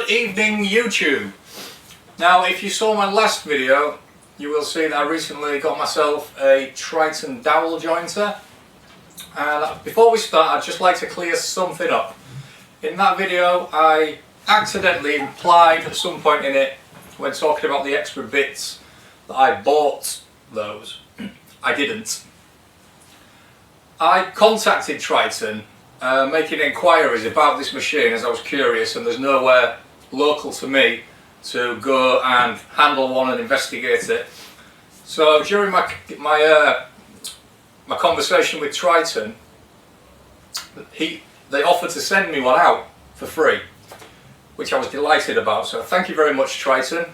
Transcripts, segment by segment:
Good evening, YouTube. Now, if you saw my last video, you will see that I recently got myself a Triton Dowel jointer. And before we start, I'd just like to clear something up. In that video, I accidentally implied at some point in it, when talking about the extra bits, that I bought those. I didn't. I contacted Triton making inquiries about this machine as I was curious, and there's nowhere local to me to go and handle one and investigate it. So during my conversation with Triton, they offered to send me one out for free, which I was delighted about. So thank you very much, Triton.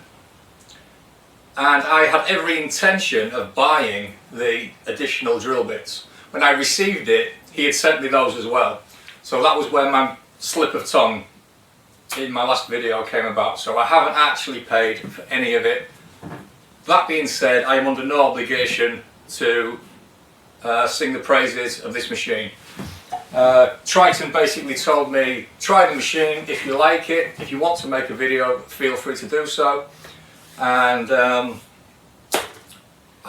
And I had every intention of buying the additional drill bits. When I received it, he had sent me those as well. So that was where my slip of tongue in my last video came about. So I haven't actually paid for any of it. That being said, I am under no obligation to sing the praises of this machine. Triton basically told me, try the machine if you like it. If you want to make a video, feel free to do so. And I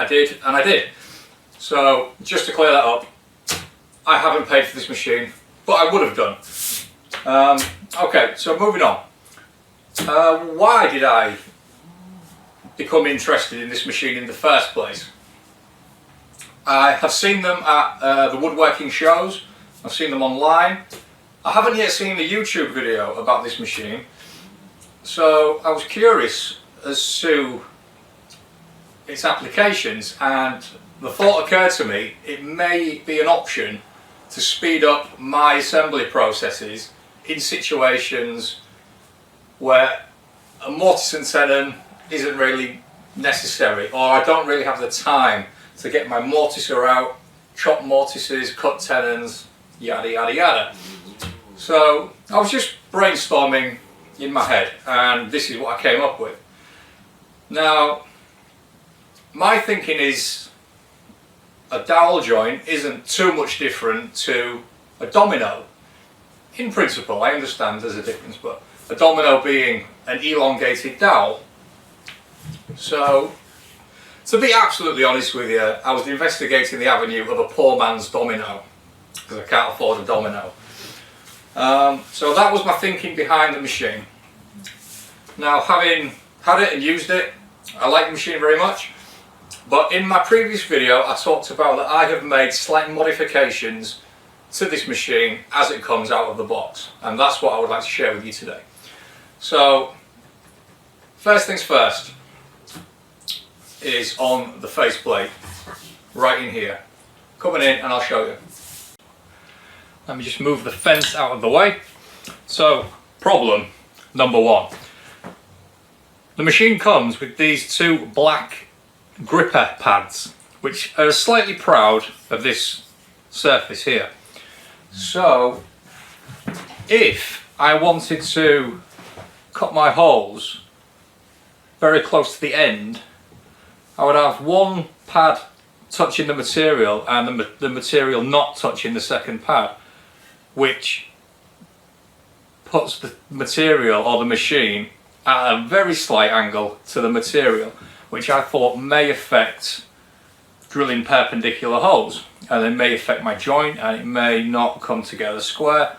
did, and I did. So just to clear that up, I haven't paid for this machine, but I would have done. Okay, so moving on. Why did I become interested in this machine in the first place? I have seen them at the woodworking shows. I've seen them online. I haven't yet seen the YouTube video about this machine, so I was curious as to its applications, and the thought occurred to me it may be an option to speed up my assembly processes in situations where a mortise and tenon isn't really necessary, or I don't really have the time to get my mortiser out, chop mortises, cut tenons, yada yada yada. So I was just brainstorming in my head, and this is what I came up with. Now, my thinking is a dowel joint isn't too much different to a domino. In principle, I understand there's a difference, but a domino being an elongated dowel. So, to be absolutely honest with you, I was investigating the avenue of a poor man's domino, because I can't afford a domino. So that was my thinking behind the machine. Now, having had it and used it, I like the machine very much. But in my previous video, I talked about that I have made slight modifications to this machine as it comes out of the box, and that's what I would like to share with you today. So, first things first is on the faceplate, right in here. Coming in, and I'll show you. Let me just move the fence out of the way. So, problem number one. The machine comes with these two black gripper pads, which are slightly proud of this surface here. So if I wanted to cut my holes very close to the end, I would have one pad touching the material and the material not touching the second pad, which puts the material or the machine at a very slight angle to the material, which I thought may affect drilling perpendicular holes, and it may affect my joint, and it may not come together square.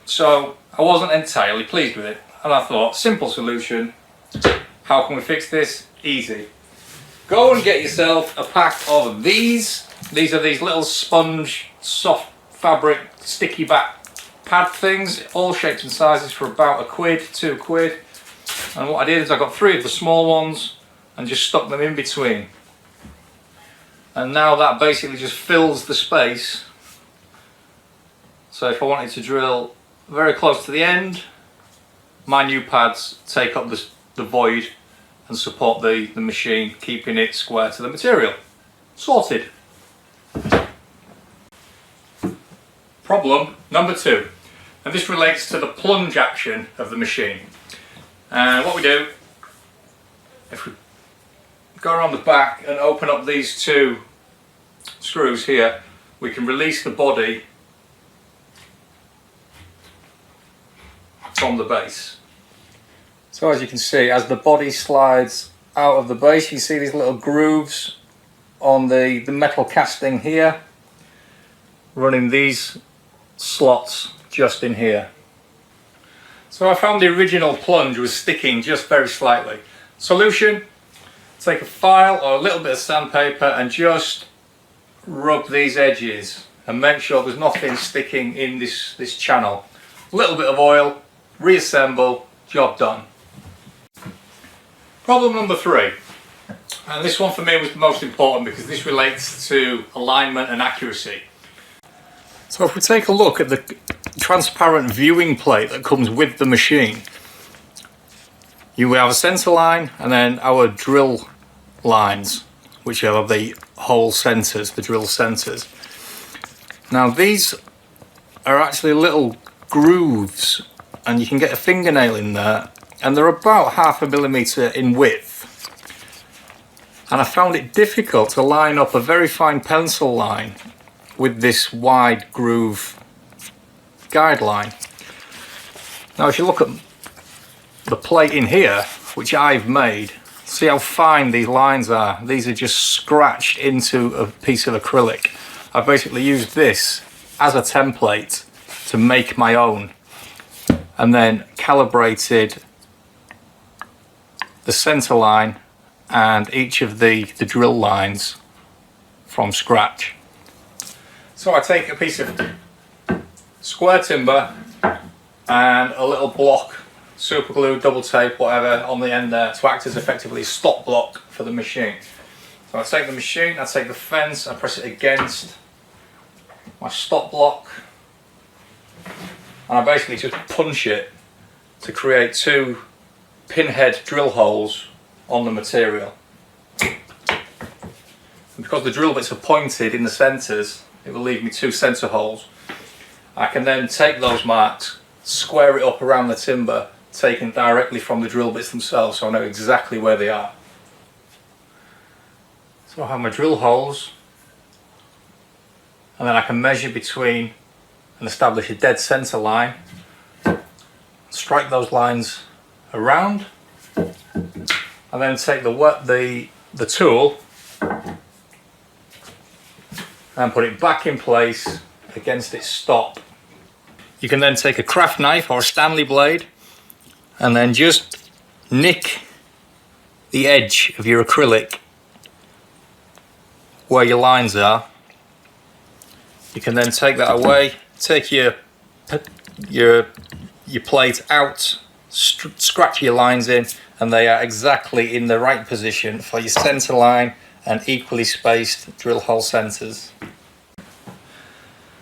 So I wasn't entirely pleased with it, and I thought, simple solution. How can we fix this? Easy. Go and get yourself a pack of these. These are these little sponge, soft fabric, sticky back pad things, all shapes and sizes for about £1, £2. And what I did is I got 3 of the small ones and just stuck them in between. And now that basically just fills the space. So if I wanted to drill very close to the end, my new pads take up the void and support the machine, keeping it square to the material. Sorted. Problem number 2, and this relates to the plunge action of the machine. And what we do, if we go around the back and open up these 2 screws here, we can release the body from the base. So as you can see, as the body slides out of the base, you see these little grooves on the metal casting here, running these slots just in here. So I found the original plunge was sticking just very slightly. Solution: take a file or a little bit of sandpaper and just rub these edges and make sure there's nothing sticking in this channel. A little bit of oil, reassemble, job done. Problem number 3, and this one for me was the most important because this relates to alignment and accuracy. So if we take a look at the transparent viewing plate that comes with the machine, you have a center line and then our drill lines, which are the hole centers, the drill centers. Now these are actually little grooves, and you can get a fingernail in there, and they're about 0.5 millimeter in width. And I found it difficult to line up a very fine pencil line with this wide groove guideline. Now if you look at the plate in here, which I've made, see how fine these lines are. These are just scratched into a piece of acrylic. I basically used this as a template to make my own, and then calibrated the center line and each of the drill lines from scratch. So I take a piece of square timber and a little block, super glue, double tape, whatever, on the end there to act as effectively a stop block for the machine. So I take the machine, I take the fence, I press it against my stop block, and I basically just punch it to create 2 pinhead drill holes on the material. And because the drill bits are pointed in the centres, it will leave me 2 centre holes. I can then take those marks, square it up around the timber, taken directly from the drill bits themselves, so I know exactly where they are. So I have my drill holes, and then I can measure between and establish a dead centre line, strike those lines around, and then take the tool and put it back in place against its stop. You can then take a craft knife or a Stanley blade and then just nick the edge of your acrylic where your lines are. You can then take that away, take your plate out, scratch your lines in, and they are exactly in the right position for your center line and equally spaced drill hole centers.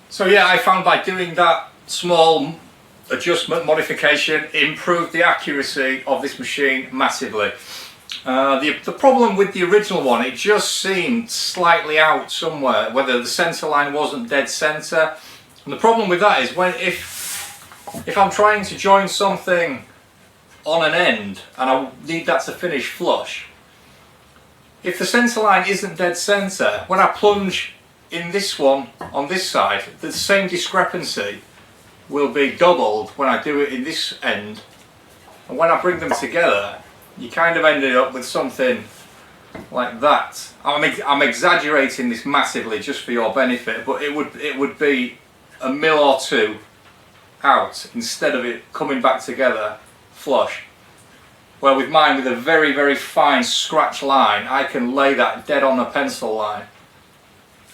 So yeah, I found by doing that small adjustment, modification, improved the accuracy of this machine massively. The problem with the original one, it just seemed slightly out somewhere, whether the center line wasn't dead center. And the problem with that is if I'm trying to join something on an end and I need that to finish flush, if the center line isn't dead center, when I plunge in this one on this side, the same discrepancy will be doubled when I do it in this end, and when I bring them together you kind of ended up with something like that. I'm exaggerating this massively just for your benefit, but it would be a mil or 2 out instead of it coming back together flush. Where with mine, with a very, very fine scratch line, I can lay that dead on a pencil line,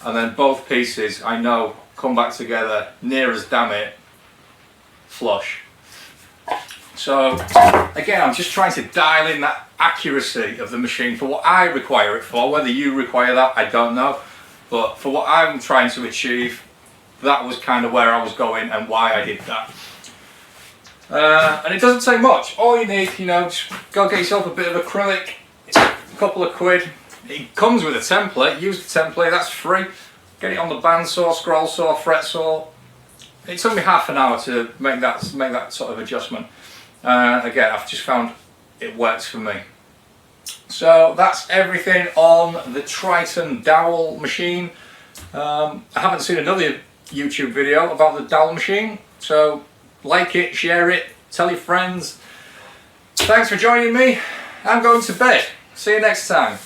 and then both pieces I know come back together near as damn it flush. So again, I'm just trying to dial in that accuracy of the machine for what I require it for. Whether you require that, I don't know, but for what I'm trying to achieve, that was kind of where I was going and why I did that. And it doesn't take much. All you need, just go get yourself a bit of acrylic, a couple of quid. It comes with a template. Use the template, that's free. Get it on the bandsaw, scroll saw, fret saw. It took me half an hour to make that sort of adjustment. Again, I've just found it works for me. So that's everything on the Triton Dowel machine. I haven't seen another YouTube video about the dowel machine, so like it, share it, tell your friends. Thanks for joining me. I'm going to bed. See you next time.